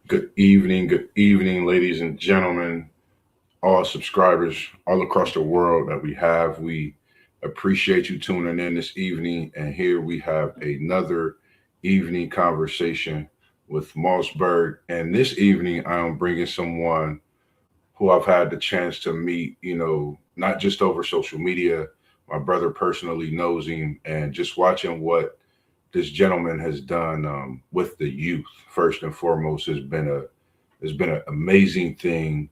Good evening, ladies and gentlemen, all subscribers all across the world that we have. We appreciate you tuning in this evening. And here we have another evening conversation with MossBurgh. And this evening, I am bringing someone who I've had the chance to meet, not just over social media. My brother personally knows him, and just watching what this gentleman has done with the youth first and foremost has been an amazing thing.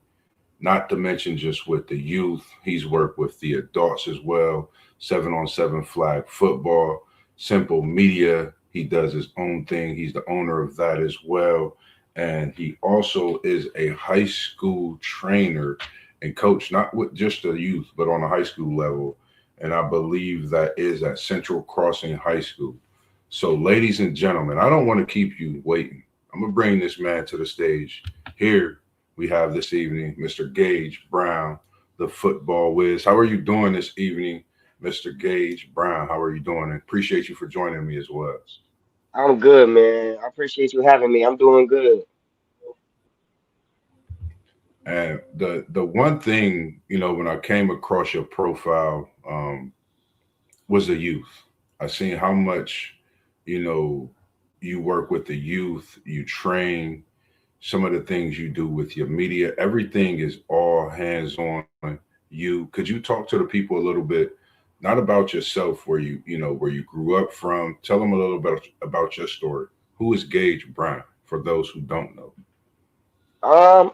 Not to mention just with the youth, he's worked with the adults as well. 7-on-7 flag football, simple media. He does his own thing. He's the owner of that as well, and he also is a high school trainer and coach, not with just the youth, but on a high school level. And I believe that is at Central Crossing High School. So, ladies and gentlemen, I don't want to keep you waiting. I'm going to bring this man to the stage. Here we have this evening Mr. Gage Brown, the football whiz. How are you doing this evening, Mr. Gage Brown? How are you doing? And appreciate you for joining me as well. I'm good, man. I appreciate you having me. I'm doing good. And the one thing, when I came across your profile, was the youth. I seen how much, you know, you work with the youth, you train, some of the things you do with your media, everything is all hands on you. Could you talk to the people a little bit, not about yourself, where you grew up from? Tell them a little bit about your story. Who is Gage Brown for those who don't know?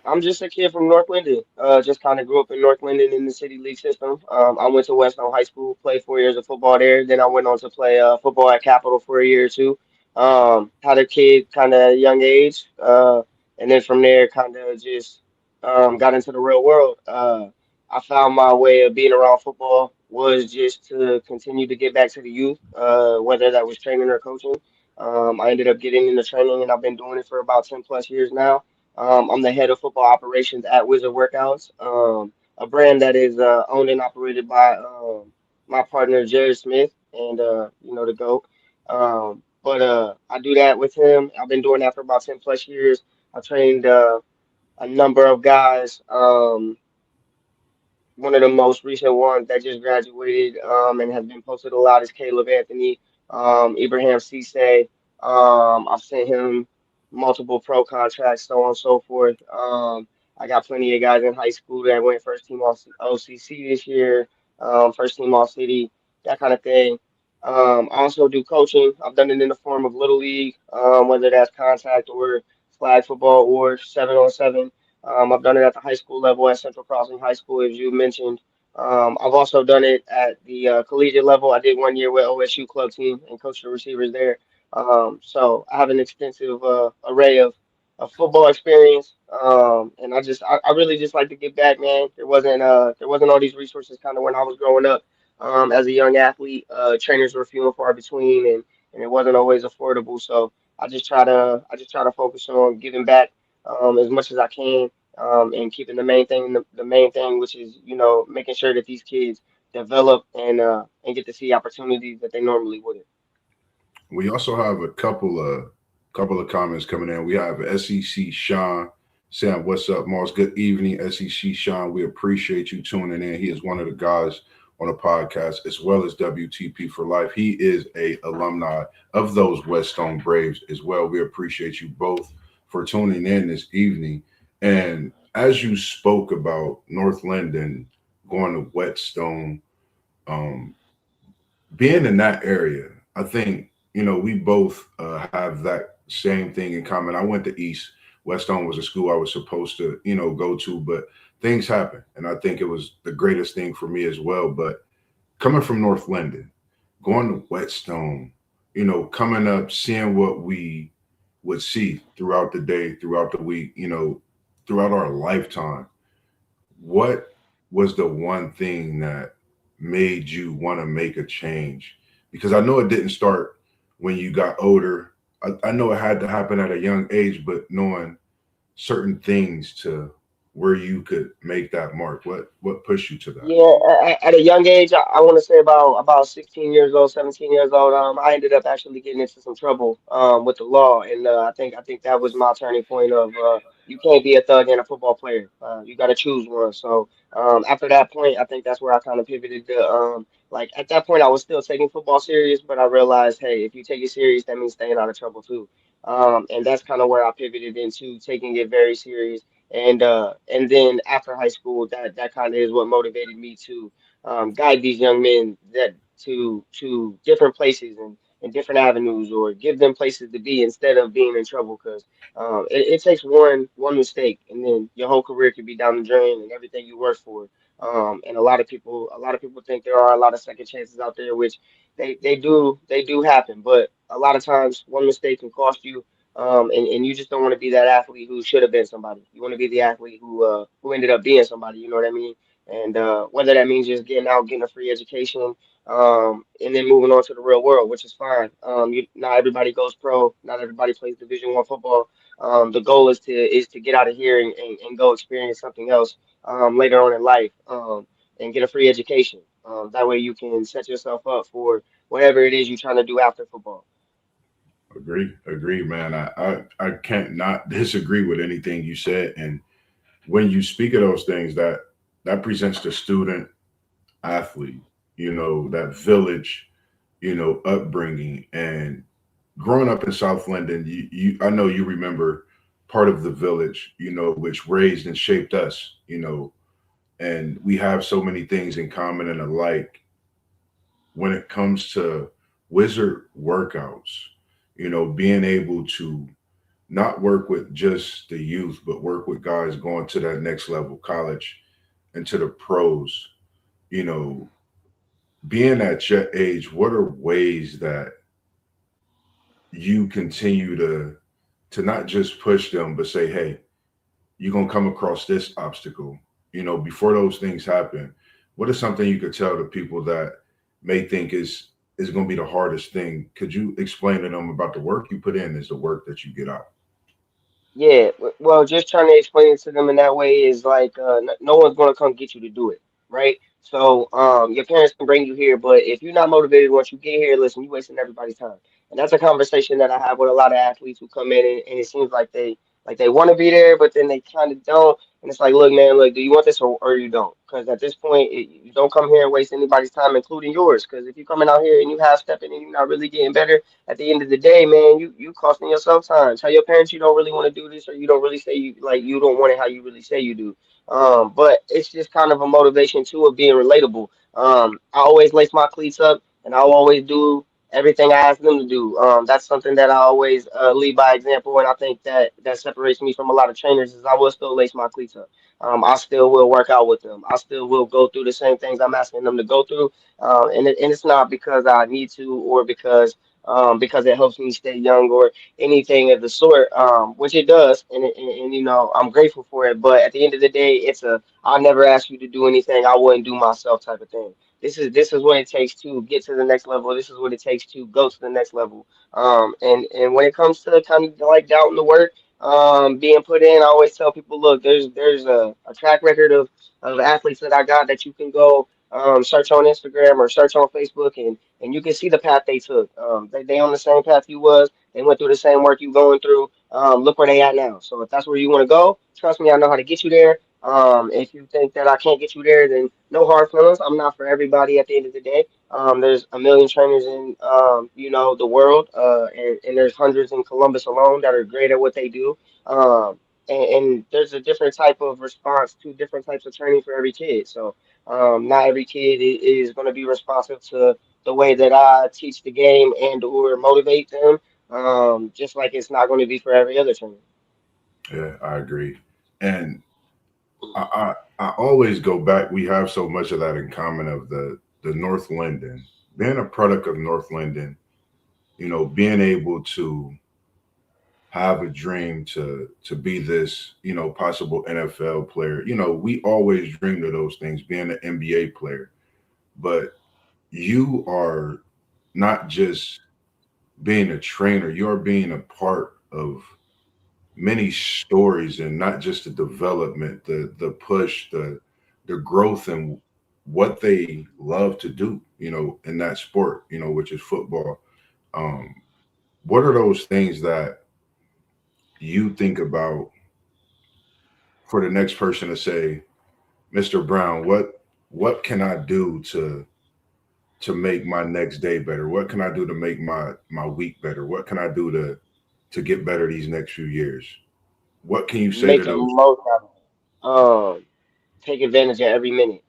I'm just a kid from North Linden. Just kind of grew up in North Linden in the city league system. I went to Westone High School, played 4 years of football there. Then I went on to play football at Capital for a year or two. Had a kid kind of young age, and then from there, kind of just got into the real world. I found my way of being around football was just to continue to get back to the youth, whether that was training or coaching. I ended up getting into training, and I've been doing it for about 10 plus years now. I'm the head of football operations at Wizard Workouts, a brand that is owned and operated by my partner Jared Smith and the GOAT. But I do that with him. I've been doing that for about 10 plus years. I trained a number of guys. One of the most recent ones that just graduated and has been posted a lot is Caleb Anthony, Ibrahim Cisse. I've sent him multiple pro contracts, so on and so forth. I got plenty of guys in high school that went first team all OCC this year, first team all city, that kind of thing. I also do coaching. I've done it in the form of little league, whether that's contact or flag football or 7-on-7. I've done it at the high school level at Central Crossing High School, as you mentioned. I've also done it at the collegiate level. I did 1 year with OSU club team and coached the receivers there. So I have an extensive array of football experience, and I really just like to give back, man. There wasn't all these resources kind of when I was growing up as a young athlete. Trainers were few and far between, and it wasn't always affordable. So I just try to focus on giving back as much as I can, and keeping the main thing, which is making sure that these kids develop and get to see opportunities that they normally wouldn't. We also have a couple of comments coming in. We have SEC Sean saying, "What's up, Mars? Good evening, SEC Sean. We appreciate you tuning in. He is one of the guys on the podcast as well as WTP for Life. He is a alumni of those Weststone Braves as well. We appreciate you both for tuning in this evening. And as you spoke about North Linden going to Whetstone, um, being in that area, I think we both have that same thing in common. I went to East. Westone was a school I was supposed to go to, but things happen, and I think it was the greatest thing for me as well. But coming from North Linden, going to Whetstone, coming up, seeing what we would see throughout the day, throughout the week, throughout our lifetime. What was the one thing that made you want to make a change? Because I know it didn't start when you got older. I know it had to happen at a young age, but knowing certain things to where you could make that mark? What pushed you to that? Yeah, at a young age, I want to say about 16 years old, 17 years old. I ended up actually getting into some trouble with the law, and I think that was my turning point of you can't be a thug and a football player. You got to choose one. So after that point, I think that's where I kind of pivoted to like at that point I was still taking football serious, but I realized, hey, if you take it serious, that means staying out of trouble too. And that's kind of where I pivoted into taking it very serious, and then after high school, that kind of is what motivated me to guide these young men that to different places and different avenues, or give them places to be instead of being in trouble. Because it takes one mistake, and then your whole career could be down the drain and everything you work for. And a lot of people think there are a lot of second chances out there, which they do happen, but a lot of times one mistake can cost you, and you just don't want to be that athlete who should have been somebody. You want to be the athlete who ended up being somebody. You know what I mean? And whether that means just getting out, getting a free education, and then moving on to the real world, which is fine. Not everybody goes pro. Not everybody plays Division I football. The goal is to get out of here and go experience something else later on in life, and get a free education. That way you can set yourself up for whatever it is you're trying to do after football. Agree, man. I can't not disagree with anything you said. And when you speak of those things, that presents the student athlete, that village, upbringing. And growing up in South London, I know you remember part of the village, which raised and shaped us, and we have so many things in common and alike when it comes to wizard workouts, being able to not work with just the youth, but work with guys going to that next level, college, and to the pros, you know, being at your age, what are ways that you continue to not just push them, but say, hey, you're gonna come across this obstacle. Before those things happen, what is something you could tell the people that may think is gonna be the hardest thing? Could you explain to them about the work you put in is the work that you get out? Yeah, well, just trying to explain it to them in that way is like no one's gonna come get you to do it, right? So your parents can bring you here, but if you're not motivated once you get here, listen, you're wasting everybody's time. And that's a conversation that I have with a lot of athletes who come in, and it seems like they want to be there, but then they kind of don't. And it's like, look, man, look, do you want this or you don't? Because at this point, you don't come here and waste anybody's time, including yours. Because if you're coming out here and you half stepping and you're not really getting better, at the end of the day, man, you costing yourself time. Tell your parents you don't really want to do this, or you don't really say you don't want it how you really say you do. But it's just kind of a motivation too of being relatable. I always lace my cleats up, and I'll always do everything I ask them to do. That's something that I always lead by example, and I think that separates me from a lot of trainers is I will still lace my cleats up. I still will work out with them. I still will go through the same things I'm asking them to go through. And it's not because I need to or because it helps me stay young or anything of the sort, which it does, and I'm grateful for it. But at the end of the day, I'll never ask you to do anything I wouldn't do myself type of thing. This is what it takes to get to the next level. This is what it takes to go to the next level. And when it comes to kind of like doubting the work being put in, I always tell people, look, there's a track record of athletes that I got that you can go search on Instagram or search on Facebook, and you can see the path they took. They on the same path you was. They went through the same work you going through. Look where they at now. So if that's where you want to go, trust me, I know how to get you there. If you think that I can't get you there, then no hard feelings. I'm not for everybody at the end of the day. There's a million trainers in the world, and there's hundreds in Columbus alone that are great at what they do. And there's a different type of response to different types of training for every kid. So not every kid is going to be responsive to the way that I teach the game and or motivate them. Just like it's not going to be for every other trainer. Yeah, I agree. And I always go back. We have so much of that in common of the North Linden, being a product of North Linden, being able to have a dream to be this, possible NFL player. We always dreamed of those things, being an NBA player. But you are not just being a trainer, you're being a part of many stories, and not just the development, the push, the growth, and what they love to do, in that sport, which is football. Um, what are those things that you think about for the next person to say, Mr. Brown, what can I do to make my next day better? What can I do to make my week better? What can I do to get better these next few years? What can you say Make to the those? most out of it. Take advantage of every minute.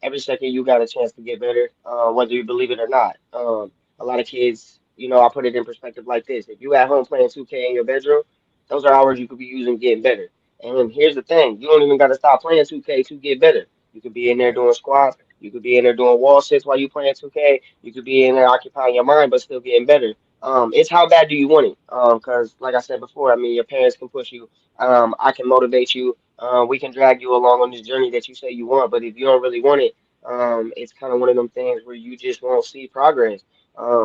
Every second you got a chance to get better, whether you believe it or not. A lot of kids, I put it in perspective like this. If you at home playing 2K in your bedroom, those are hours you could be using getting better. And here's the thing, you don't even got to stop playing 2K to get better. You could be in there doing squats. You could be in there doing wall sits while you playing 2K. You could be in there occupying your mind, but still getting better. It's how bad do you want it? Because like I said before, I mean, your parents can push you. I can motivate you, we can drag you along on this journey that you say you want, but if you don't really want it, it's kind of one of them things where you just won't see progress.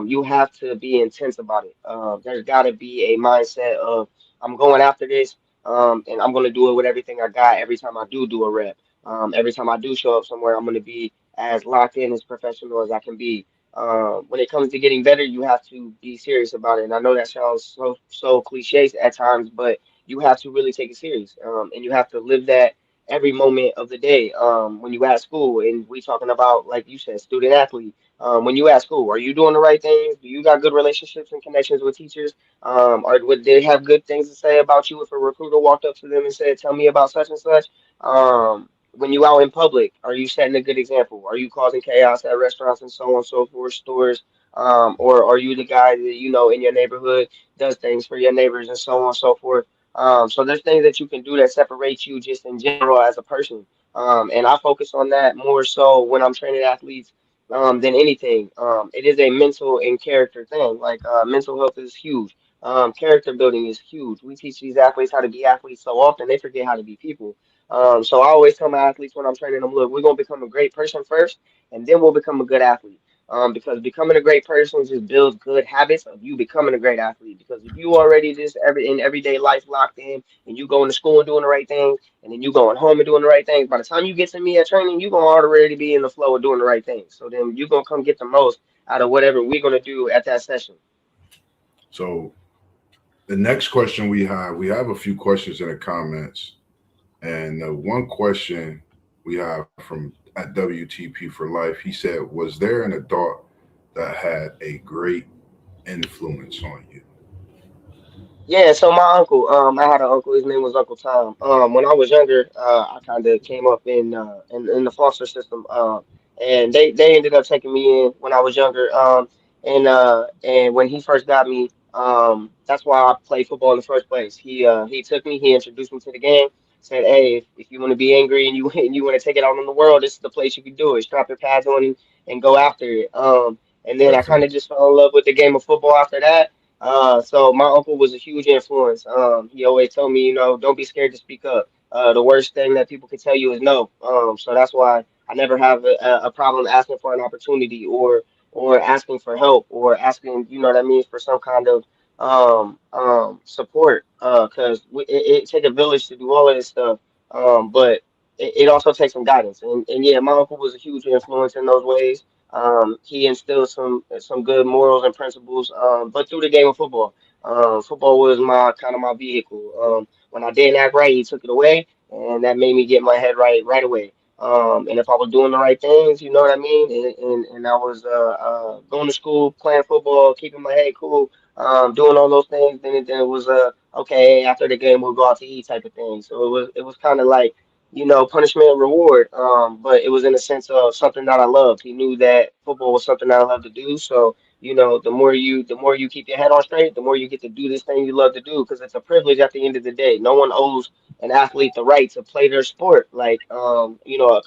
You have to be intense about it. There's got to be a mindset of I'm going after this, and I'm going to do it with everything I got. Every time I do a rep, every time I do show up somewhere, I'm going to be as locked in as professional as I can be. When it comes to getting better, you have to be serious about it. And I know that sounds so cliche at times, but you have to really take it serious. And you have to live that every moment of the day. When you at school, and we talking about, like you said, student athlete. When you at school, are you doing the right things? Do you got good relationships and connections with teachers? Or would they have good things to say about you if a recruiter walked up to them and said, "Tell me about such and such"? When you out in public, are you setting a good example? Are you causing chaos at restaurants and so on and so forth, stores? Or are you the guy that in your neighborhood does things for your neighbors and so on and so forth? So there's things that you can do that separate you just in general as a person. And I focus on that more so when I'm training athletes than anything. It is a mental and character thing. Like mental health is huge. Character building is huge. We teach these athletes how to be athletes so often they forget how to be people. So I always tell my athletes when I'm training them, look, we're gonna become a great person first, and then we'll become a good athlete. Because becoming a great person just builds good habits of you becoming a great athlete. Because if you already just in everyday life locked in, and you going to school and doing the right things, and then you going home and doing the right things, by the time you get to me at training, you gonna already be in the flow of doing the right things. So then you gonna come get the most out of whatever we're gonna do at that session. So the next question we have a few questions in the comments, and one question we have from at WTP for Life. He said, "Was there an adult that had a great influence on you?" Yeah, so my uncle, I had an uncle. His name was Uncle Tom. When I was younger, I kind of came up in the foster system. And they ended up taking me in when I was younger. And when he first got me, that's why I played football in the first place. He took me, he introduced me to the game. Said, "Hey, if you want to be angry and you and you want to take it out on the world, this is the place you can do it. Strap your pads on and go after it." And then I kind Definitely. of just fell in love with the game of football after that. So my uncle was a huge influence. He always told me, don't be scared to speak up. The worst thing that people can tell you is no. So that's why I never have a problem asking for an opportunity or asking for help or asking, you know what I mean, for some kind of support. Because it take a village to do all of this stuff. But it also takes some guidance. And yeah, my uncle was a huge influence in those ways. He instilled some good morals and principles, but through the game of football. Football was my kind of my vehicle. When I didn't act right, he took it away, and that made me get my head right away. And if I was doing the right things, you know what I mean, and I was going to school, playing football, keeping my head cool, doing all those things, then it was okay. After the game, we'll go out to eat type of thing. So it was kind of like punishment and reward. But it was in a sense of something that I loved. He knew that football was something that I loved to do. So, the more you keep your head on straight, the more you get to do this thing you love to do because it's a privilege at the end of the day. No one owes an athlete the right to play their sport. Like, a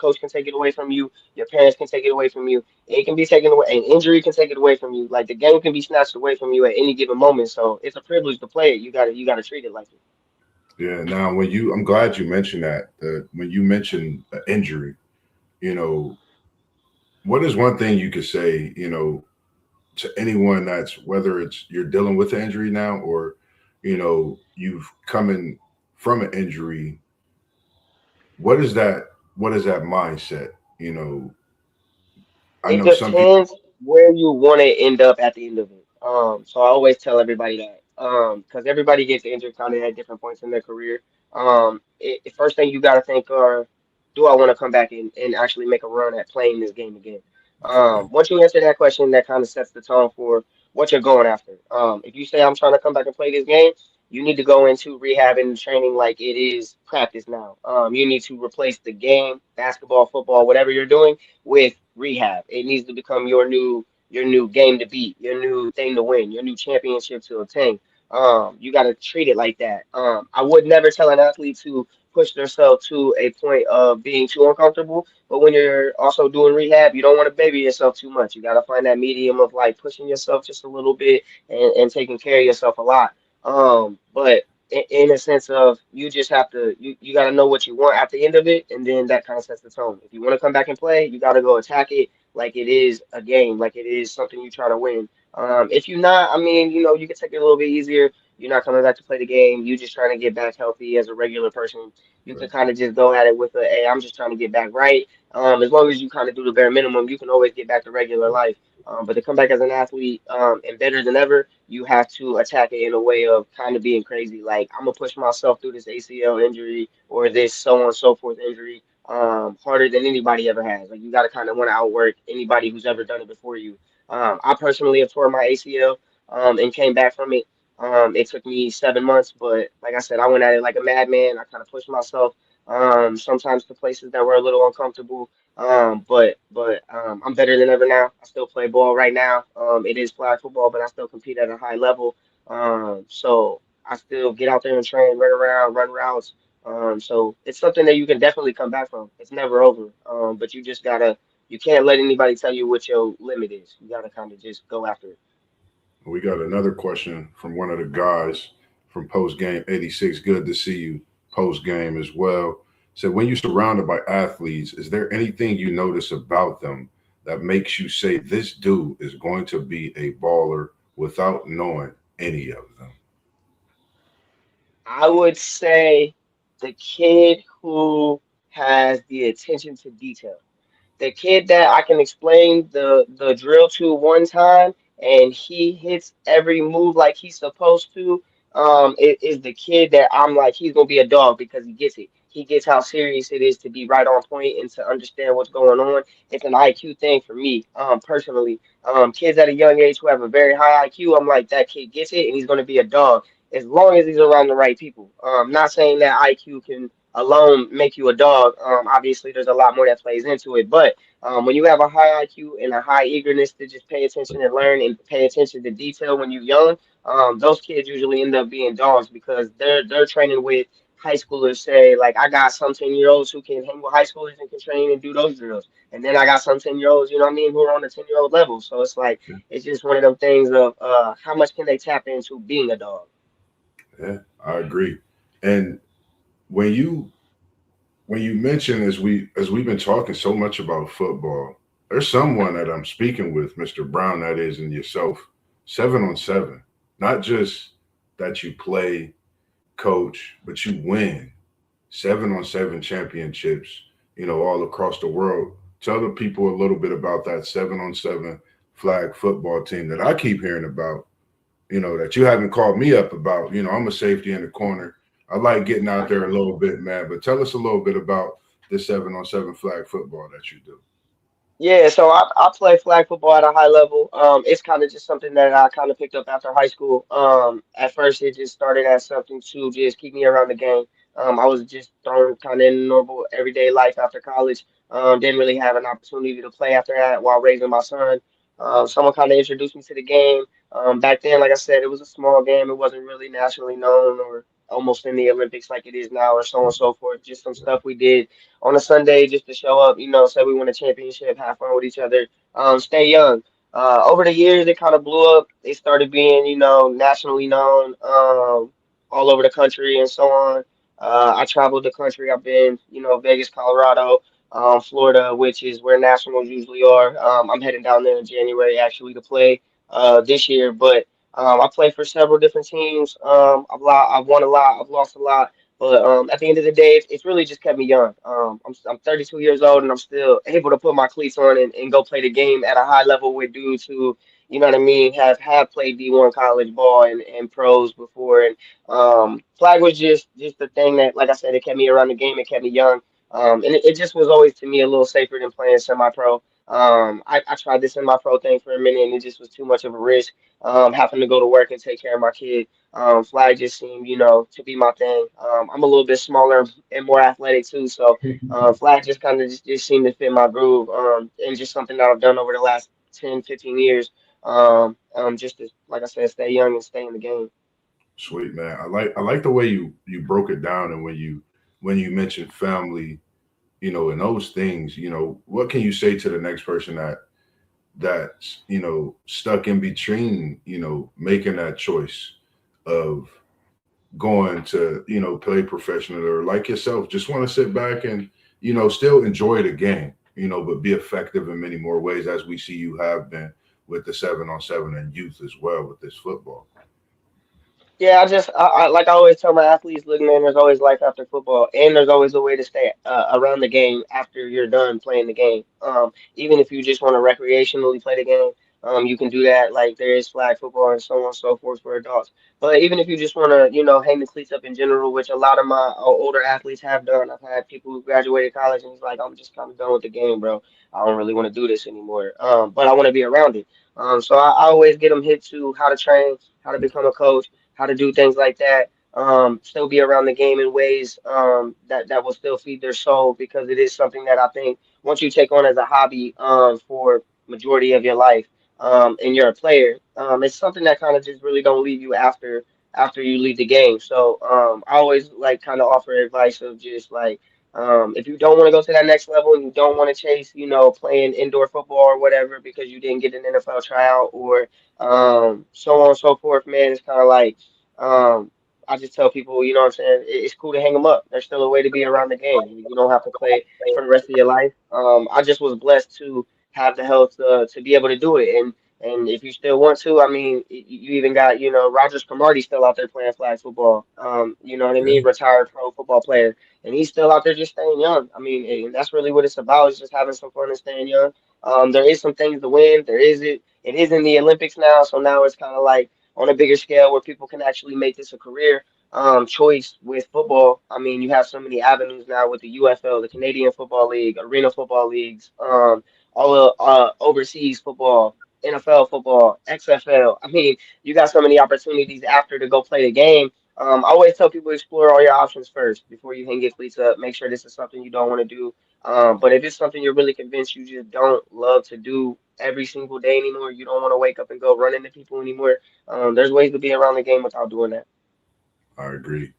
coach can take it away from you, your parents can take it away from you. It can be taken away, an injury can take it away from you. Like the game can be snatched away from you at any given moment. So it's a privilege to play it. You gotta treat it like it. Yeah. Now, I'm glad you mentioned that. When you mentioned injury, you know, what is one thing you could say, to anyone that's, whether it's you're dealing with an injury now, or you've coming from an injury. What is that? What is that mindset? You know, I It know some people. depends where you want to end up at the end of it. So I always tell everybody that. Because everybody gets injured kind of at different points in their career. First thing you got to think are, do I want to come back and actually make a run at playing this game again? Yeah, Once you answer that question, that kind of sets the tone for what you're going after. If you say I'm trying to come back and play this game, you need to go into rehab and training like it is practice now. You need to replace the game, basketball, football, whatever you're doing with rehab. It needs to become your new game to beat, your new thing to win, your new championship to obtain. You got to treat it like that. I would never tell an athlete to push themselves to a point of being too uncomfortable. But when you're also doing rehab, you don't want to baby yourself too much. You got to find that medium of like pushing yourself just a little bit and taking care of yourself a lot. But in a sense of you just have to you got to know what you want at the end of it, and then that kind of sets the tone. If you want to come back and play, you got to go attack it like it is a game, like it is something you try to win. If you're not, I mean, you can take it a little bit easier. You're not coming back to play the game. You just trying to get back healthy as a regular person. You can right. kind of just go at it with a, hey, I'm just trying to get back right. As long as you kind of do the bare minimum, you can always get back to regular life. But to come back as an athlete and better than ever, you have to attack it in a way of kind of being crazy. Like, I'm gonna push myself through this ACL injury or this so on and so forth injury harder than anybody ever has. Like, you got to kind of want to outwork anybody who's ever done it before you. I personally have torn my ACL and came back from it. It took me 7 months, but like I said, I went at it like a madman. I kind of pushed myself sometimes to places that were a little uncomfortable. But I'm better than ever now. I still play ball right now. It is flag football, but I still compete at a high level. So I still get out there and train, run around, run routes. So it's something that you can definitely come back from. It's never over. But you can't let anybody tell you what your limit is. You gotta kind of just go after it. We got another question from one of the guys from post game 86. Good to see you post game as well. Said, when you're surrounded by athletes, is there anything you notice about them that makes you say this dude is going to be a baller without knowing any of them? I would say the kid who has the attention to detail. The kid that I can explain the drill to one time and he hits every move like he's supposed to, it is the kid that I'm like he's gonna be a dog because he gets it. He gets how serious it is to be right on point and to understand what's going on. It's an IQ thing for me, personally. Kids at a young age who have a very high IQ, I'm like that kid gets it and he's gonna be a dog as long as he's around the right people. Not saying that IQ can alone make you a dog. Obviously, there's a lot more that plays into it, but when you have a high IQ and a high eagerness to just pay attention and learn and pay attention to detail when you're young, those kids usually end up being dogs because they're training with high schoolers. Say like I got some 10-year-olds who can hang with high schoolers and can train and do those drills, and then I got some 10-year-olds, you know what I mean, who are on the 10-year-old level. So it's like it's just one of them things of how much can they tap into being a dog. Yeah, I agree. And when you when you mention as we've been talking so much about football, there's someone that I'm speaking with, Mr. Brown, that is, and yourself, 7 on 7. Not just that you play, coach, but you win 7 on 7 championships, all across the world. Tell the people a little bit about that 7 on 7 flag football team that I keep hearing about, that you haven't called me up about. I'm a safety in the corner. I like getting out there a little bit, man. But tell us a little bit about this 7 on 7 flag football that you do. Yeah, so I play flag football at a high level. It's kind of just something that I kind of picked up after high school. At first, it just started as something to just keep me around the game. I was just thrown kind of in normal everyday life after college. Didn't really have an opportunity to play after that while raising my son. Someone kind of introduced me to the game. Back then, like I said, it was a small game. It wasn't really nationally known or almost in the Olympics like it is now, or so on and so forth. Just some stuff we did on a Sunday just to show up, say we win a championship, have fun with each other, stay young. Over the years, it kind of blew up. It started being, nationally known all over the country and so on. I traveled the country. I've been, Vegas, Colorado, Florida, which is where nationals usually are. I'm heading down there in January actually to play this year, but I played for several different teams. I've won a lot, I've lost a lot, but at the end of the day, it's really just kept me young. I'm 32 years old, and I'm still able to put my cleats on and go play the game at a high level with dudes who, you know what I mean, have played D1 college ball and pros before. And flag was just the thing that, like I said, it kept me around the game, it kept me young. And it just was always to me a little safer than playing semi-pro. I tried this semi-pro thing for a minute, and it just was too much of a risk. Having to go to work and take care of my kid. Flag just seemed, to be my thing. I'm a little bit smaller and more athletic too, so flag just kind of just seemed to fit my groove. And just something that I've done over the last 10, 15 years. Just to, like I said, stay young and stay in the game. Sweet man. I like the way you broke it down, and when you mentioned family, and those things, what can you say to the next person that's stuck in between, making that choice of going to play professional, or like yourself just want to sit back and still enjoy the game, but be effective in many more ways, as we see you have been with the 7-on-7 and youth as well with this football. Yeah, like I always tell my athletes, look, man, there's always life after football, and there's always a way to stay around the game after you're done playing the game. Even if you just want to recreationally play the game, you can do that. Like there is flag football and so on and so forth for adults. But even if you just want to, hang the cleats up in general, which a lot of my older athletes have done. I've had people who graduated college and he's like, I'm just kind of done with the game, bro. I don't really want to do this anymore. But I want to be around it. So I always get them hit to how to train, how to become a coach, how to do things like that. Still be around the game in ways that will still feed their soul, because it is something that I think once you take on as a hobby for majority of your life, and you're a player, it's something that kind of just really don't leave you after you leave the game. So I always like kind of offer advice of just like, if you don't want to go to that next level and you don't want to chase, playing indoor football or whatever because you didn't get an NFL tryout or so on and so forth, man. It's kind of like, um, I just tell people, you know what I'm saying? It's cool to hang them up. There's still a way to be around the game. You don't have to play for the rest of your life. I just was blessed to have the health to be able to do it. And if you still want to, I mean, you even got, Rogers Cromartie still out there playing flag football. You know what I Yeah, mean? Retired pro football player. And he's still out there just staying young. I mean, and that's really what it's about, is just having some fun and staying young. There is some things to win. It is in the Olympics now, so now it's kind of like on a bigger scale where people can actually make this a career choice with football. I mean, you have so many avenues now with the UFL, the Canadian Football League, Arena Football Leagues, all the overseas football, NFL football, XFL. I mean, you got so many opportunities after to go play the game. I always tell people explore all your options first before you hang your cleats up. Make sure this is something you don't want to do. But if it's something you're really convinced you just don't love to do every single day anymore, you don't want to wake up and go run into people anymore. There's ways to be around the game without doing that. I agree.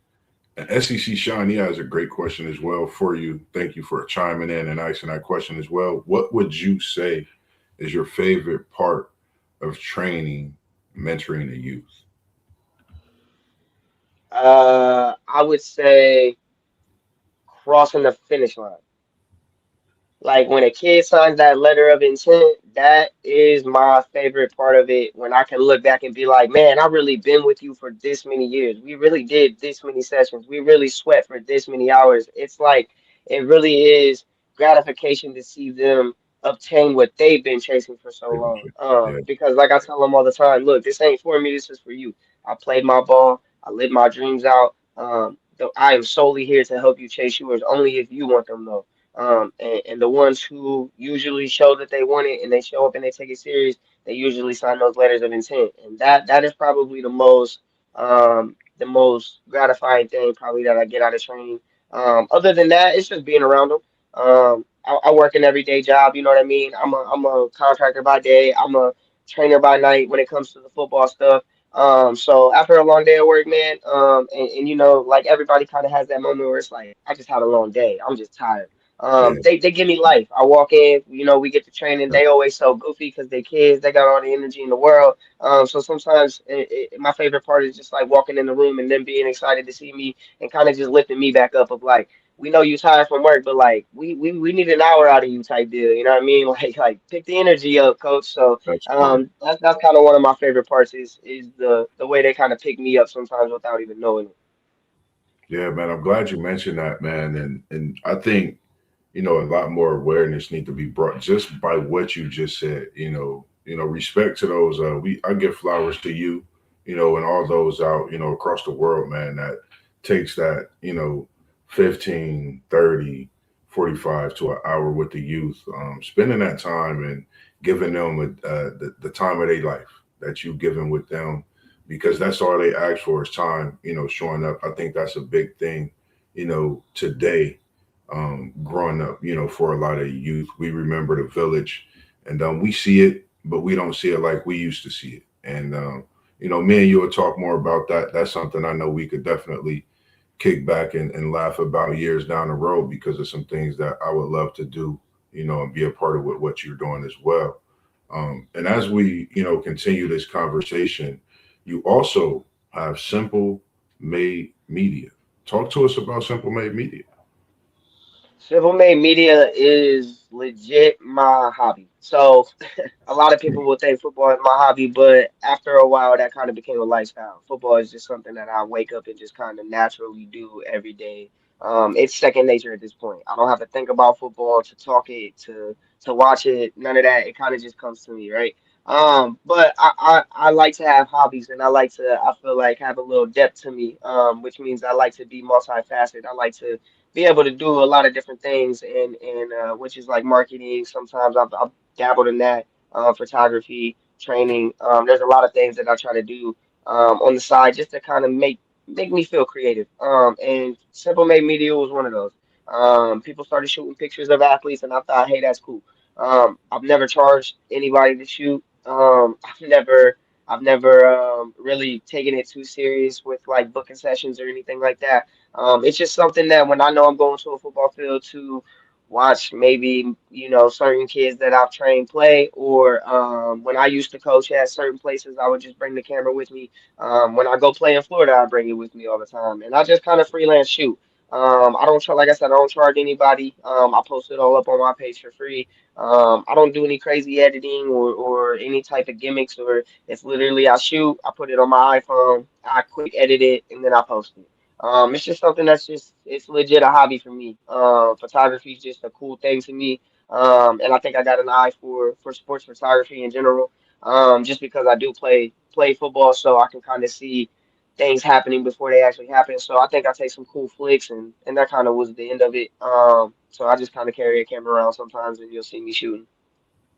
And SEC Sean, he has a great question as well for you. Thank you for chiming in and asking that question as well. What would you say is your favorite part of training, mentoring the youth? I would say crossing the finish line. Like when a kid signs that letter of intent, that is my favorite part of it. When I can look back and be like, man, I really been with you for this many years. We really did this many sessions. We really sweat for this many hours. It's like it really is gratification to see them obtain what they've been chasing for so long. Yeah, Because like I tell them all the time, look, this ain't for me. This is for you. I played my ball. I lived my dreams out. I am solely here to help you chase yours, only if you want them though. And the ones who usually show that they want it and they show up and they take it serious, they usually sign those letters of intent. And that is probably the most gratifying thing probably that I get out of training. Other than that, it's just being around them. I work an everyday job, you know what I mean? I'm a contractor by day, I'm a trainer by night when it comes to the football stuff. So after a long day of work, man, and like everybody kind of has that moment where it's like, I just had a long day. I'm just tired. yeah, They give me life. I walk in, we get to training. They always so goofy because they kids. They got all the energy in the world. So sometimes my favorite part is just like walking in the room and them being excited to see me and kind of just lifting me back up of like, we know you tired from work, but like we need an hour out of you type deal. You know what I mean? Like pick the energy up, coach. So That's smart. that's kind of one of my favorite parts is the way they kind of pick me up sometimes without even knowing it. Yeah, man. I'm glad you mentioned that, man. And I think a lot more awareness need to be brought just by what you just said. Respect to those. I give flowers to you, and all those out, across the world, man. That takes that, 15, 30, 45 to an hour with the youth, spending that time and giving them the time of their life that you given with them, because that's all they ask for is time. Showing up. I think that's a big thing. Today, growing up, for a lot of youth, we remember the village, and we see it, but we don't see it like we used to see it. And me and you will talk more about that. That's something I know we could definitely kick back and laugh about years down the road, because of some things that I would love to do, and be a part of what you're doing as well. And as we, continue this conversation, you also have Simple Made Media. Talk to us about Simple Made Media. Civil made media is legit my hobby. So a lot of people will think football is my hobby, but after a while, that kind of became a lifestyle. Football is just something that I wake up and just kind of naturally do every day. It's second nature at this point. I don't have to think about football to talk it, to watch it, none of that. It kind of just comes to me, right? But I like to have hobbies, and I like to, I feel like, have a little depth to me, which means I like to be multifaceted. I like to be able to do a lot of different things, and which is like marketing. Sometimes I've dabbled in that, photography, training. There's a lot of things that I try to do on the side just to kind of make me feel creative. And Simple Made Media was one of those. People started shooting pictures of athletes, and I thought, hey, that's cool. I've never charged anybody to shoot. I've never really taken it too serious with like booking sessions or anything like that. It's just something that when I know I'm going to a football field to watch maybe, certain kids that I've trained play, or when I used to coach at certain places, I would just bring the camera with me. When I go play in Florida, I bring it with me all the time. And I just kind of freelance shoot. I don't like I said, I don't charge anybody. I post it all up on my page for free. I don't do any crazy editing or any type of gimmicks, or it's literally I shoot, I put it on my iPhone, I quick edit it, and then I post it. It's just something that's just it's legit a hobby for me. Photography is just a cool thing to me. And I think I got an eye for sports photography in general. Just because I do play football, so I can kind of see things happening before they actually happen. So I think I take some cool flicks, and that kind of was the end of it. So I just kind of carry a camera around sometimes, and you'll see me shooting.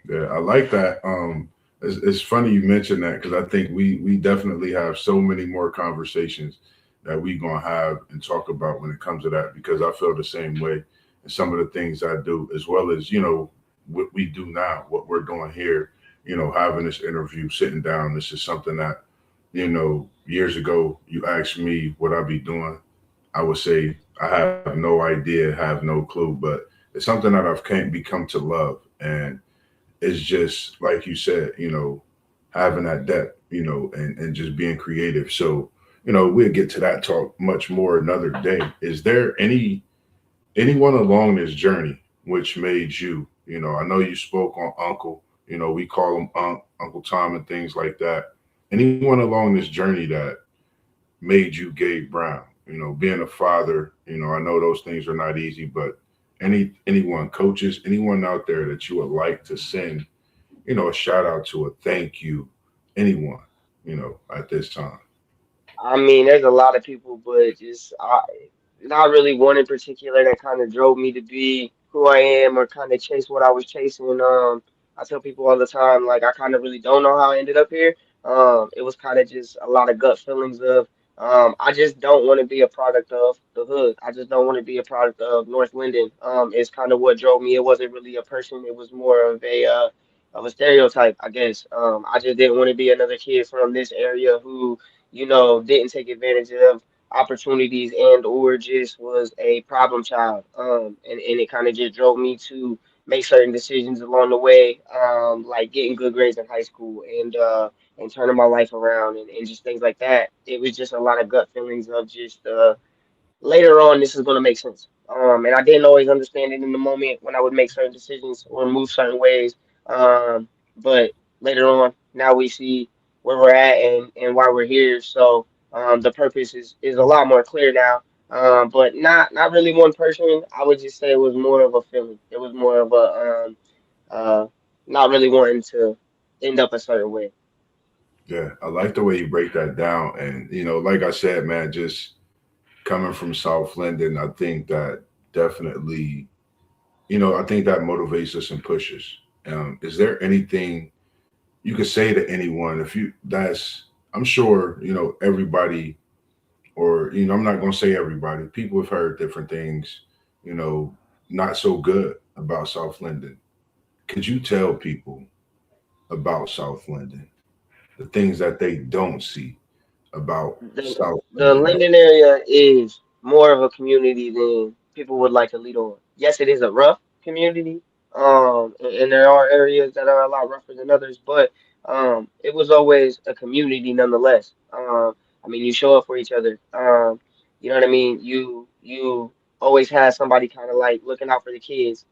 Yeah, I like that. It's funny you mentioned that, because I think we definitely have so many more conversations that we gonna have and talk about when it comes to that, because I feel the same way. And some of the things I do, as well as what we do now, what we're doing here, having this interview, sitting down. This is something that years ago you asked me what I'd be doing. I would say I have no idea, have no clue, but it's something that I've came become to love. And it's just like you said, having that depth, and just being creative. So, we'll get to that talk much more another day. Is there anyone along this journey which made you, I know you spoke on Uncle, we call him Uncle Tom and things like that. Anyone along this journey that made you Gabe Brown? Being a father, I know those things are not easy, but anyone, coaches, anyone out there that you would like to send, a shout out to, a thank you, anyone, at this time. I mean, there's a lot of people, but not really one in particular that kind of drove me to be who I am or kind of chase what I was chasing. I tell people all the time, like I kind of really don't know how I ended up here. It was kind of just a lot of gut feelings of I just don't want to be a product of the hood. I just don't want to be a product of North Linden. Is kind of what drove me. It wasn't really a person. It was more of a stereotype, I guess. I just didn't want to be another kid from this area who didn't take advantage of opportunities and or just was a problem child. And it kind of just drove me to make certain decisions along the way, like getting good grades in high school and turning my life around and just things like that. It was just a lot of gut feelings of just later on this is gonna make sense. And I didn't always understand it in the moment when I would make certain decisions or move certain ways. But later on, now we see where we're at and why we're here. So the purpose is a lot more clear now. But not really one person. I would just say it was more of a feeling. It was more of a uh, not really wanting to end up a certain way. Yeah, I like the way you break that down. And, like I said, man, just coming from South Linden, I think that definitely, I think that motivates us and pushes. Is there anything you could say to anyone if you, I'm sure, everybody, or, I'm not going to say everybody, people have heard different things, you know, not so good about South Linden. Could you tell people about South Linden, the things that they don't see about South The Linden? Linden area is more of a community than people would like to lead on. Yes, it is a rough community, and there are areas that are a lot rougher than others, but it was always a community nonetheless. I mean, you show up for each other. You know what I mean? You always had somebody kind of like looking out for the kids.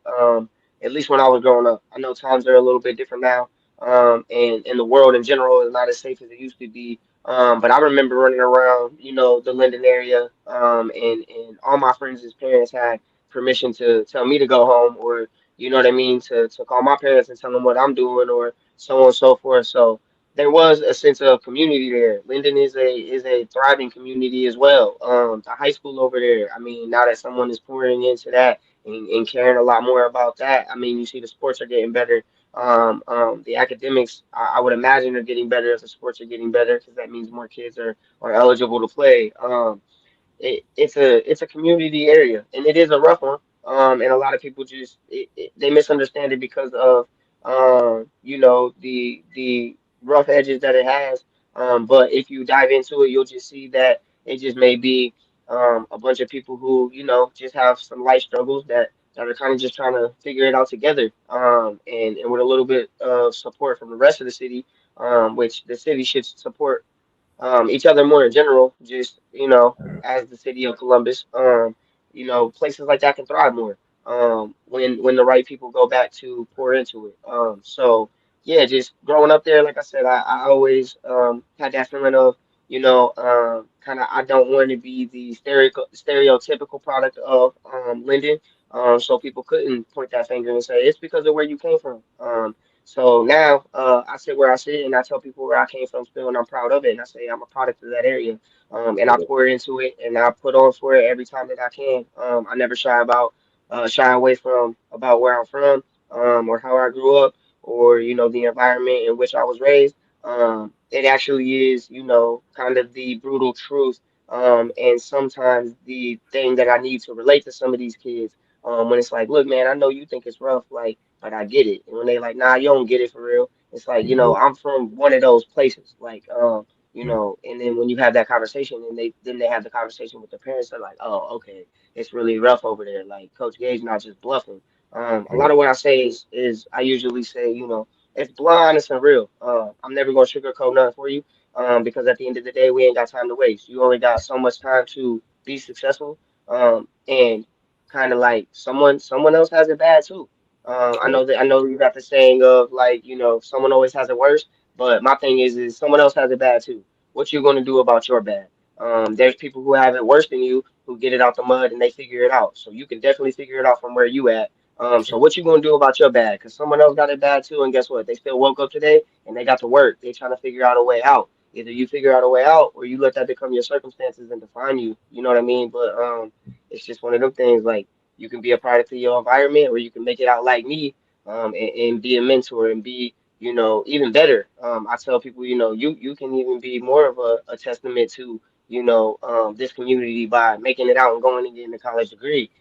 At least when I was growing up, I know times are a little bit different now, and the world in general is not as safe as it used to be, but I remember running around, the Linden area, and all my friends' parents had permission to tell me to go home, or you know what I mean, to call my parents and tell them what I'm doing, or so on and so forth. So there was a sense of community there. Linden is a thriving community as well. The high school over there. I mean, now that someone is pouring into that and caring a lot more about that, I mean, you see the sports are getting better. The academics, I would imagine, are getting better if the sports are getting better because that means more kids are eligible to play. It's a community area and it is a rough one. And a lot of people just they misunderstand it because of the rough edges that it has. But if you dive into it, you'll just see that it just may be a bunch of people who just have some life struggles that are kind of just trying to figure it out together. And with a little bit of support from the rest of the city, which the city should support each other more in general, just as the city of Columbus, places like that can thrive more when the right people go back to pour into it. So yeah, just growing up there, like I said, I always had that feeling of kind of I don't want to be the stereotypical product of Linden. So people couldn't point that finger and say it's because of where you came from. So now I sit where I sit and I tell people where I came from still and I'm proud of it. And I say I'm a product of that area. And I pour into it and I put on for it every time that I can. I never shy away from about where I'm from, or how I grew up, or the environment in which I was raised. It actually is, kind of the brutal truth. And sometimes the thing that I need to relate to some of these kids, when it's like, look, man, I know you think it's rough, like I get it. And when they like, nah, you don't get it for real. It's like, Mhm. I'm from one of those places. Like, Yeah. and then when you have that conversation and they have the conversation with the parents, they're like, oh, okay, it's really rough over there. Like Coach Gage not just bluffing. A Yeah. lot of what I say is I usually say, it's blunt, honest, and real. I'm never gonna sugarcoat nothing for you. Because at the end of the day, we ain't got time to waste. You only got so much time to be successful. And kind of like someone else has it bad too. Yeah. I know you got the saying of like, someone always has it worse, but my thing is someone else has it bad too. What you gonna do about your bad? There's people who have it worse than you who get it out the mud and they figure it out. So you can definitely figure it out from where you at. So what you gonna do about your bad? Because someone else got it bad too, and guess what? They still woke up today and they got to work. They trying to figure out a way out. Either you figure out a way out, or you let that become your circumstances and define you. You know what I mean? But it's just one of them things. Like you can be a product of your environment, or you can make it out like me, and be a mentor and be, even better. I tell people, you can even be more of a testament to, this community by making it out and going and getting a college degree.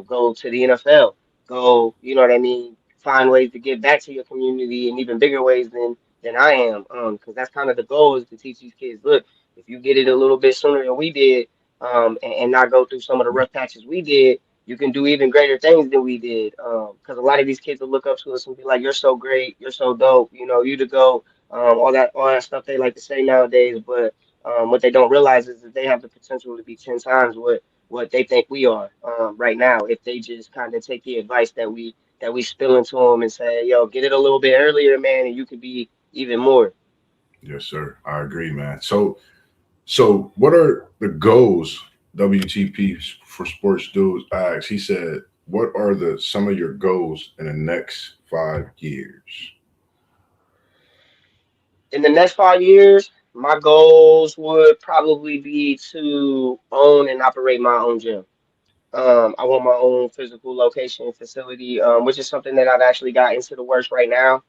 Go to the NFL. Go, you know what I mean? Find ways to give back to your community in even bigger ways than I am. Because that's kind of the goal is to teach these kids. Look, if you get it a little bit sooner than we did, and not go through some of the rough patches we did, you can do even greater things than we did. Because a lot of these kids will look up to us and be like, "You're so great. You're so dope. You to go." All that stuff they like to say nowadays. But what they don't realize is that they have the potential to be 10 times what they think we are right now. If they just kind of take the advice that we spill into them and say, "Yo, get it a little bit earlier, man, and you could be even more." Yes, sir. I agree, man. So what are the goals? WTP for Sports Dudes asks. He said, "What are the some of your goals in the next 5 years?" In the next 5 years, my goals would probably be to own and operate my own gym. I want my own physical location and facility, which is something that I've actually got into the works right now,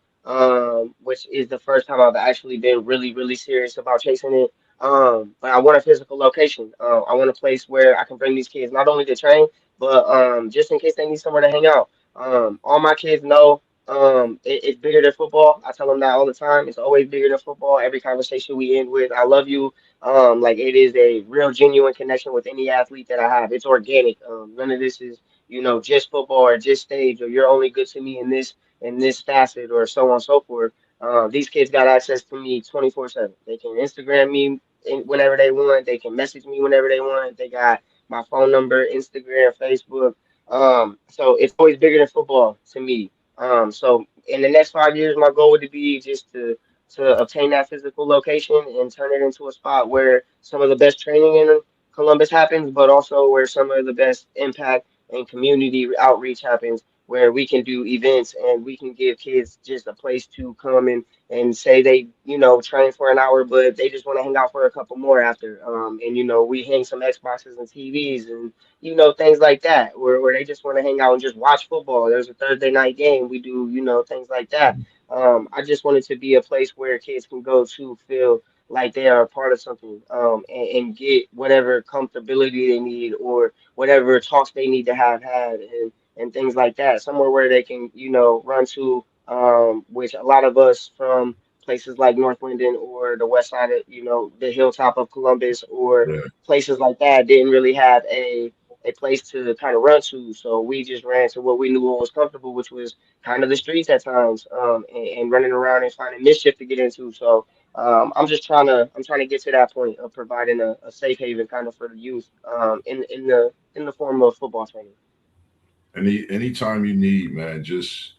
which is the first time I've actually been really, really serious about chasing it. But I want a physical location. I want a place where I can bring these kids not only to train, but just in case they need somewhere to hang out. All my kids know it's bigger than football. I tell them that all the time. It's always bigger than football. Every conversation we end with, "I love you." Like it is a real genuine connection with any athlete that I have. It's organic. None of this is, just football or just stage or you're only good to me in this facet or so on and so forth. These kids got access to me 24/7. They can Instagram me whenever they want. They can message me whenever they want. They got my phone number, Instagram, Facebook. So it's always bigger than football to me. So in the next 5 years, my goal would be just to obtain that physical location and turn it into a spot where some of the best training in Columbus happens, but also where some of the best impact and community outreach happens, where we can do events and we can give kids just a place to come and say they, train for an hour, but they just want to hang out for a couple more after. And we hang some Xboxes and TVs and things like that, where they just want to hang out and just watch football. There's a Thursday night game. We do, things like that. I just want it to be a place where kids can go to feel like they are a part of something, and get whatever comfortability they need or whatever talks they need to have had and things like that. Somewhere where they can, run to, which a lot of us from places like North Linden or the west side of, the hilltop of Columbus or Yeah, places like that didn't really have a place to kind of run to. So we just ran to what we knew was comfortable, which was kind of the streets at times, and running around and finding mischief to get into. So I'm trying to get to that point of providing a safe haven kind of for the youth, in the form of football training. anytime you need, man, just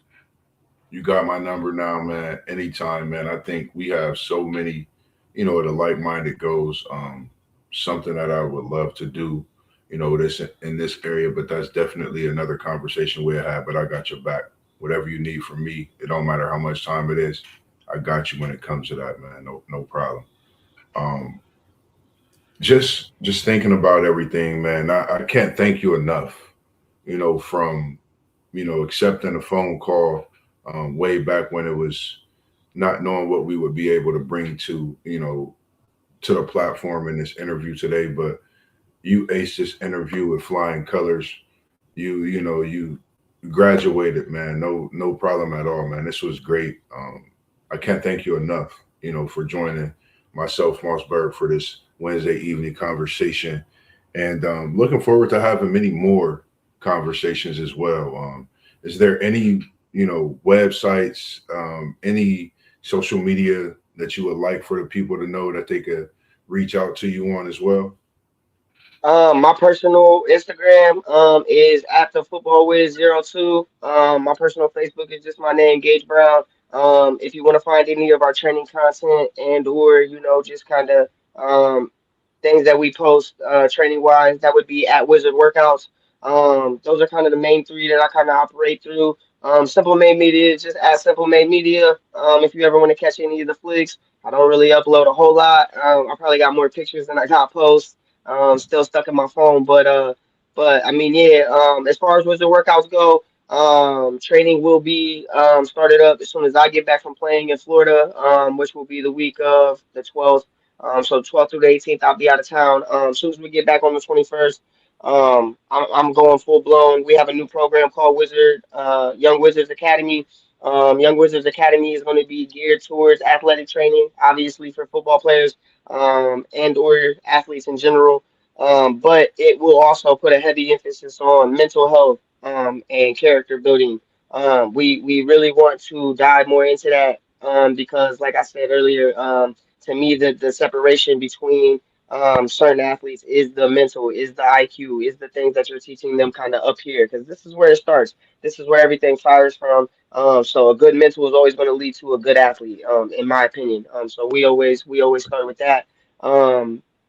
you got my number now, man. Anytime, man. I think we have so many, the like-minded goals. Something that I would love to do, this in this area, but that's definitely another conversation we'll have. But I got your back. Whatever you need from me, it don't matter how much time it is. I got you when it comes to that, man. No, no problem. Um, just thinking about everything, man. I can't thank you enough. From accepting a phone call way back when it was not knowing what we would be able to bring to the platform in this interview today, but you aced this interview with flying colors. You graduated, man. No problem at all, man. This was great. I can't thank you enough, for joining myself, MossBurgh, for this Wednesday evening conversation, and looking forward to having many more conversations as well. Is there any websites, any social media that you would like for the people to know that they could reach out to you on as well? My personal Instagram is at the football wiz 02. My personal Facebook is just my name, Gage Brown. If you want to find any of our training content and or just kind of things that we post training wise, that would be at Wizard Workouts. Those are kind of the main three that I kind of operate through. Simple Made Media is just at Simple Made Media. If you ever want to catch any of the flicks, I don't really upload a whole lot. I probably got more pictures than I got posts. Still stuck in my phone, but I mean, yeah. As far as Wizard Workouts go, training will be started up as soon as I get back from playing in Florida, which will be the week of the 12th. So 12th through the 18th, I'll be out of town. As soon as we get back on the 21st, I'm going full blown. We have a new program called Young Wizards Academy. Young Wizards Academy is going to be geared towards athletic training, obviously for football players, and or athletes in general. But it will also put a heavy emphasis on mental health, and character building. We really want to dive more into that, because, like I said earlier, to me, the separation between certain athletes is the mental, is the IQ, is the things that you're teaching them kind of up here, because this is where it starts. This is where everything fires from. So a good mental is always going to lead to a good athlete, in my opinion. So we always start with that.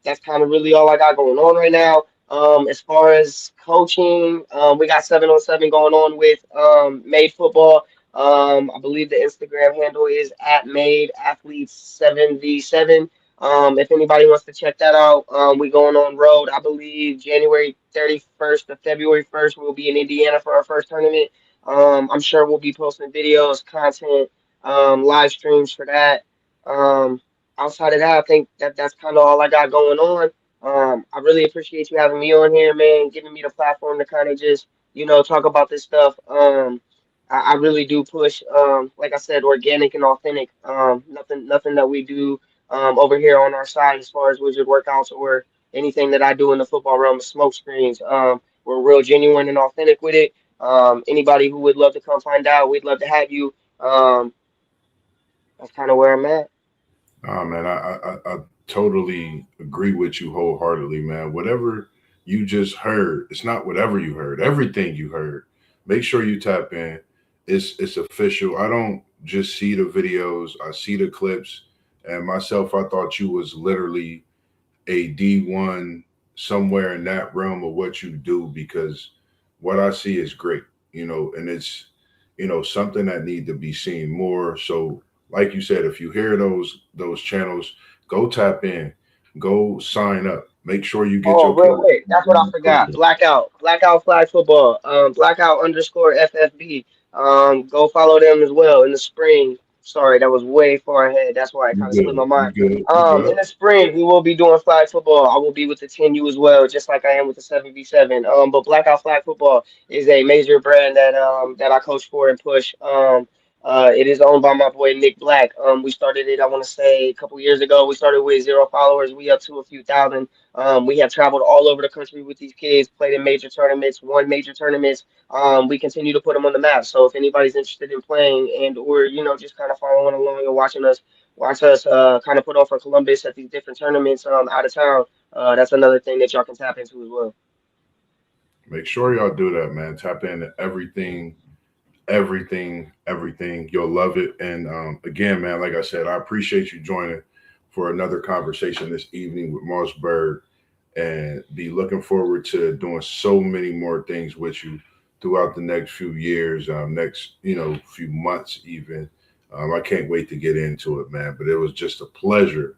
That's kind of really all I got going on right now. As far as coaching, we got 7-on-7 going on with Made Football. I believe the Instagram handle is at Made Athletes 7v7. If anybody wants to check that out, we going on road. I believe January 31st to February 1st, we'll be in Indiana for our first tournament. I'm sure we'll be posting videos, content, live streams for that. Um, Outside of that, I think that's kind of all I got going on. I really appreciate you having me on here, man, giving me the platform to kind of just, talk about this stuff. I really do push, like I said, organic and authentic. Nothing that we do over here on our side as far as wizard workouts or anything that I do in the football realm of smoke screens. We're real genuine and authentic with it. Anybody who would love to come find out, we'd love to have you. Um, that's kind of where I'm at. Oh man, I totally agree with you wholeheartedly, man. Whatever you just heard, it's not whatever you heard. Everything you heard, make sure you tap in. It's official. I don't just see the videos; I see the clips. And myself, I thought you was literally a D1 somewhere in that realm of what you do because what I see is great, and it's something that need to be seen more. So, like you said, if you hear those channels, go tap in, go sign up, make sure you get Oh, your real code. quick, that's what I forgot. Blackout flag football. Blackout underscore FFB. Go follow them as well in the spring. Sorry, that was way far ahead. That's why it You kind of slipped my good? You mind. good? You good? In the spring we will be doing flag football. I will be with the 10U as well, just like I am with the 7v7. But Blackout flag football is a major brand that I coach for and push. It is owned by my boy Nick Black. We started it, I want to say, a couple years ago. We started with 0 followers. We up to a few thousand. We have traveled all over the country with these kids, played in major tournaments, won major tournaments. We continue to put them on the map. So if anybody's interested in playing and or just kind of following along and watch us kind of put on for Columbus at these different tournaments out of town, that's another thing that y'all can tap into as well. Make sure y'all do that, man. Tap into everything, everything. You'll love it. And again, man, like I said, I appreciate you joining for another conversation this evening with MossBurgh, and be looking forward to doing so many more things with you throughout the next few years, next few months even. I can't wait to get into it, man. But it was just a pleasure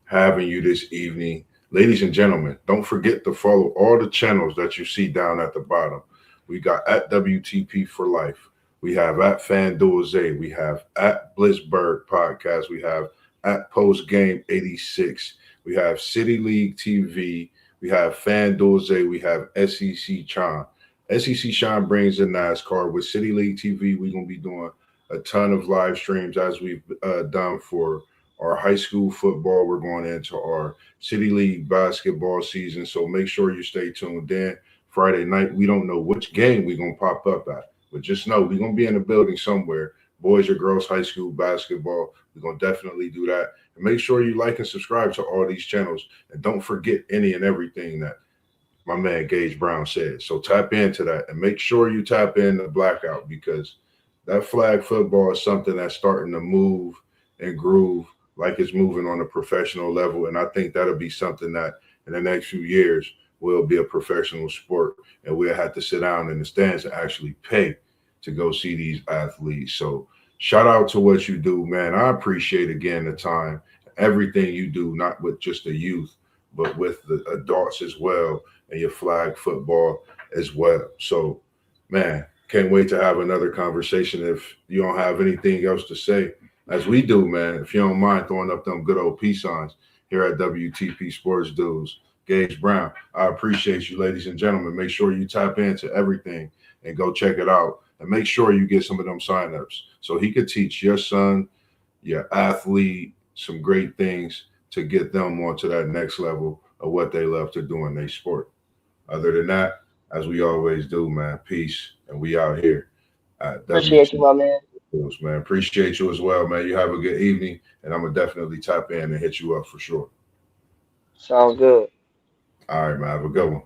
having you this evening. Ladies and gentlemen, don't forget to follow all the channels that you see down at the bottom. We got at WTP for Life. We have at FanDuel We have at Blissberg Podcast. We have at Post Game 86. We have City League TV. We have FanDuel We have SEC Chon. SEC Shine brings the NASCAR. With City League TV, we're going to be doing a ton of live streams as we've done for our high school football. We're going into our City League basketball season. So make sure you stay tuned in. Friday night, we don't know which game we're going to pop up at, but just know we're going to be in the building somewhere. Boys or girls high school basketball. We're going to definitely do that. And make sure you like and subscribe to all these channels. And don't forget any and everything that my man Gage Brown said. So tap into that and make sure you tap in the Blackout, because that flag football is something that's starting to move and groove like it's moving on a professional level. And I think that'll be something that in the next few years will be a professional sport, and we'll have to sit down in the stands and actually pay to go see these athletes. So shout out to what you do, man. I appreciate again the time, everything you do, not with just the youth, but with the adults as well, and your flag football as well. So, man, can't wait to have another conversation. If you don't have anything else to say, as we do, man, if you don't mind throwing up them good old peace signs here at WTP Sports Dudes. Gage Brown, I appreciate you, ladies and gentlemen. Make sure you tap into everything and go check it out. And make sure you get some of them signups so he could teach your son, your athlete, some great things to get them onto that next level of what they love to do in their sport. Other than that, as we always do, man, peace. And we out here at Appreciate you, WTP. my man. Man, appreciate you as well, man. You have a good evening, and I'm gonna definitely tap in and hit you up for sure. Sounds good. All right, man. Have a good one.